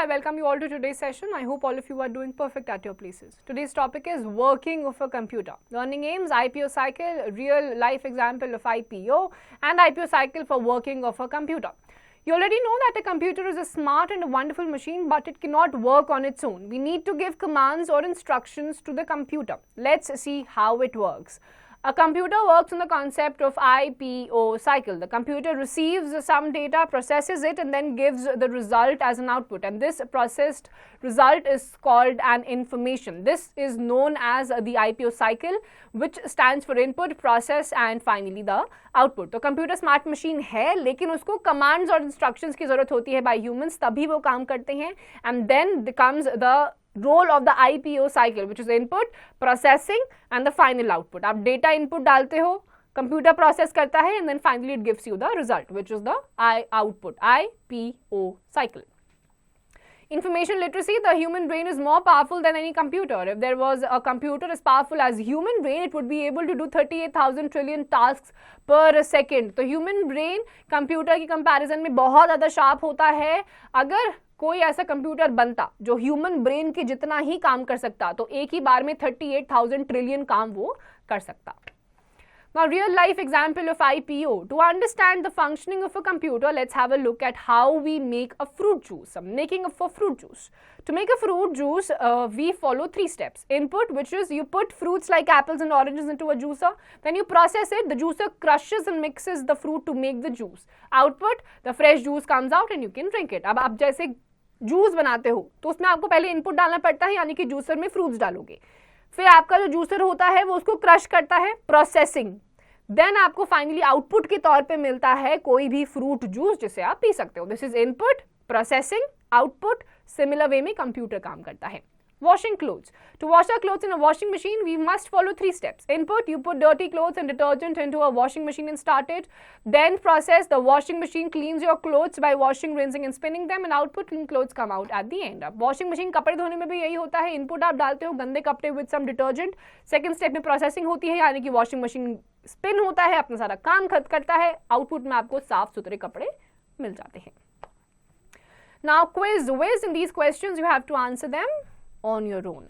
welcome you all to today's session. I hope all of you are doing perfect at your places. Today's topic is working of a computer. Learning aims, IPO cycle, real life example of IPO and IPO cycle for working of a computer. You already know that a computer is a smart and a wonderful machine, but it cannot work on its own. We need to give commands or instructions to the computer. Let's see how it works. A computer works on the concept of IPO cycle. The computer receives some data, processes it, and then gives the result as an output. And this processed result is called an information. This is known as the IPO cycle, which stands for input, process, and finally the output. तो computer smart machine है, लेकिन उसको commands और instructions की जरूरत होती है bye humans, तभी वो काम करते हैं. And then comes the role of the IPO cycle, which is input, processing and the final output. आप data input डालते हो, computer process करता है, and then finally it gives you the result, which is the output, IPO cycle. Information literacy, the human brain is more powerful than any computer. If there was a computer as powerful as human brain, it would be able to do 38,000 trillion tasks per second. तो human brain computer की comparison में बहुत ज़्यादा sharp होता है. अगर कोई ऐसा कंप्यूटर बनता जो ह्यूमन ब्रेन के जितना ही काम कर सकता, तो एक ही बार में 38,000 ट्रिलियन काम वो कर सकता. Now, real life example of IPO. To understand the functioning of a computer, let's have a look at how we make a fruit juice. Making of a fruit juice. To make a fruit juice, we follow 3 steps. Input, which is you put fruits like apples and oranges into a juicer. Then you process it. The juicer crushes and mixes the fruit to make the juice. Output, the fresh juice comes out and you can drink it. अब आप जैसे juice बनाते हो तो उसमें आपको पहले input डालना पड़ता है, यानी कि जूसर में फ्रूट्स डालोगे. फिर आपका जो जूसर होता है वो उसको क्रश करता है, प्रोसेसिंग. देन आपको फाइनली आउटपुट के तौर पे मिलता है कोई भी फ्रूट जूस जिसे आप पी सकते हो. This is input, processing, output. Similar way में कंप्यूटर काम करता है. Washing clothes. To wash our clothes in a washing machine, we must follow 3 steps. Input, you put dirty clothes and detergent into a washing machine and start it. Then process, the washing machine cleans your clothes by washing, rinsing and spinning them, and output, clean clothes come out at the end. अब washing machine कपड़े धोने में भी यही होता है. Input आप डालते हो गंदे कपड़े with some detergent. Second step में processing होती है, यानी कि washing machine spin होता है, अपना सारा काम खत्म करता है. Output में आपको साफ सुथरे कपड़े मिल जाते हैं. Now quiz. In these questions you have to answer them on your own.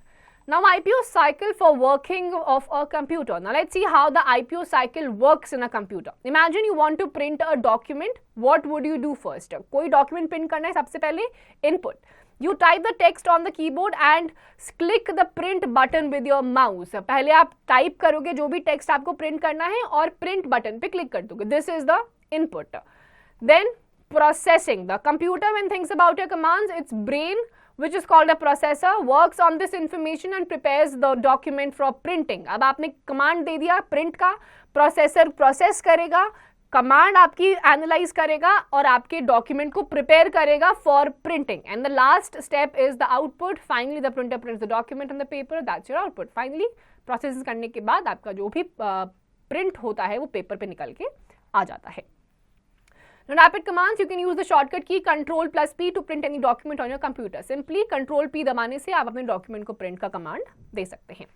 Now IPO cycle for working of a computer. Now let's see how the IPO cycle works in a computer. Imagine you want to print a document. What would you do first? कोई document print करना है, सबसे पहले input. You type the text on the keyboard and click the print button with your mouse. पहले आप type करोगे जो भी text आपको print करना है और print button पे click कर दोगे. This is the input. Then processing. The computer, when thinks about your commands, its brain, which is called a processor, works on this information and prepares the document for printing. अब आपने command दे दिया print का, processor process करेगा, command आपकी analyze करेगा और आपके document को prepare करेगा for printing. And the last step is the output. Finally, the printer prints the document on the paper. That's your output. Finally, process करने के बाद आपका जो भी print होता है वो paper पे निकल के आ जाता है. Now, rapid commands, you can use the shortcut key Ctrl plus P to print any document on your computer. Simply Ctrl P दबाने से आप अपने document को print का command दे सकते हैं.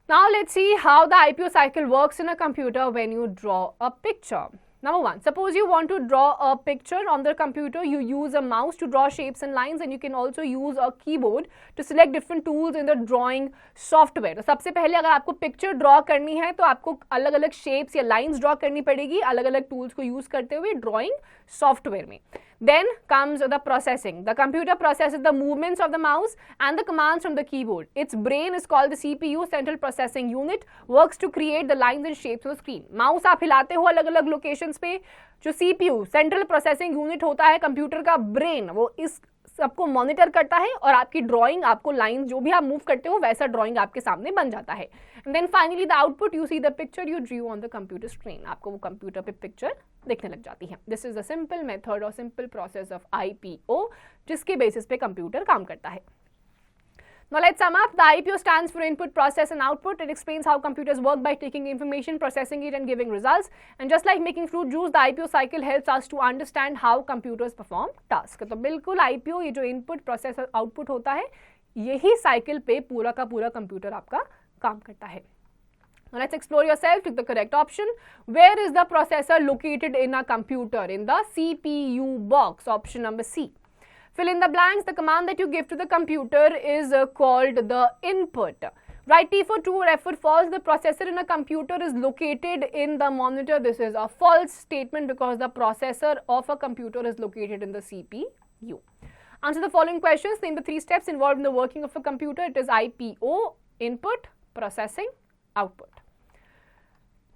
Now, let's see how the IPO cycle works in a computer when you draw a picture. Number 1, suppose you want to draw a picture on the computer. You use a mouse to draw shapes and lines, and you can also use a keyboard to select different tools in the drawing software. तो सबसे पहले अगर आपको picture draw करनी है तो आपको अलग अलग शेप्स या लाइंस ड्रॉ करनी पड़ेगी अलग अलग टूल्स को यूज करते हुए ड्रॉइंग सॉफ्टवेयर में. Then comes the processing. The computer processes the movements of the mouse and the commands from the keyboard. Its brain is called the CPU, Central Processing Unit, works to create the lines and shapes on the screen. Mouse आप हिलाते हो अलग अलग locations पे, जो CPU, Central Processing Unit होता है computer का ब्रेन, वो इस सबको मॉनिटर करता है और आपकी ड्राइंग, आपको लाइन जो भी आप मूव करते हो वैसा ड्राइंग आपके सामने बन जाता है. And then finally the output, you see the picture you drew on the computer screen. आपको वो कंप्यूटर पे पिक्चर दिखने लग जाती है. This is a simple method और सिंपल प्रोसेस ऑफ IPO जिसके बेसिस पे कंप्यूटर काम करता है. Now let's sum up. The IPO stands for input, process and output. It explains how computers work by taking information, processing it and giving results. And just like making fruit juice, the IPO cycle helps us to understand how computers perform tasks. तो बिल्कुल IPO ये जो input, process और output होता है, यही cycle पे पूरा का पूरा कंप्यूटर आपका काम करता है. Now let's explore yourself. Click the correct option. Where is the processor located in a computer? In the CPU box. Option number C. Fill in the blanks. The command that you give to the computer is called the input. Write T for true or F for false. The processor in a computer is located in the monitor. This is a false statement because the processor of a computer is located in the CPU. Answer the following questions. Name the 3 steps involved in the working of a computer. It is IPO, input, processing, output.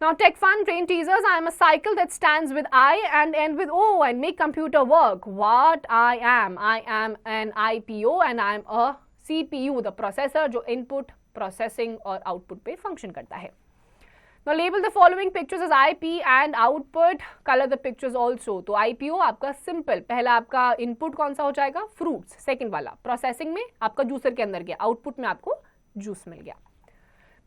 Now, tech fun, brain teasers. I am a cycle that stands with I and end with O and make computer work. What I am an IPO and I am a CPU, the processor जो input, processing और output पे function करता है. Now, label the following pictures as IP and output. Color the pictures also. तो IPO आपका simple. पहला आपका input कौन सा हो जाएगा? Fruits. Second वाला processing में आपका juicer के अंदर गया. Output में आपको juice मिल गया.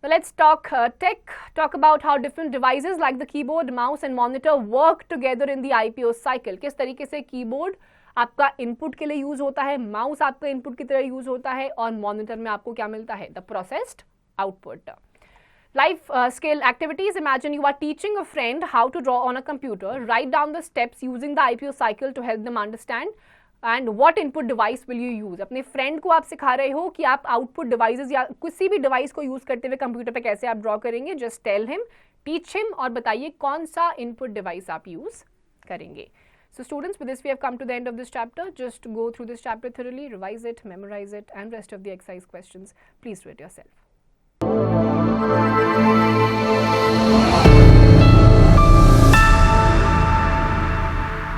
Now let's talk tech, talk about how different devices like the keyboard, mouse and monitor work together in the IPO cycle. किस तरीके से keyboard आपका input के लिए use होता है, mouse आपका input की तरह use होता है और monitor में आपको क्या मिलता है? The processed output. Life skill activities. Imagine you are teaching a friend how to draw on a computer. Write down the steps using the IPO cycle to help them understand. And what input device will you use? अपने friend को आप सिखा रहे हो कि आप output devices या किसी भी डिवाइस को यूज करते हुए कंप्यूटर पे कैसे आप ड्रॉ करेंगे. Just tell him, teach him और बताइए कौन सा इनपुट डिवाइस आप यूज करेंगे. So students, with this we have come to the end of this chapter. Just go through this chapter thoroughly, revise it, memorize it and rest of the exercise questions. Please do it yourself.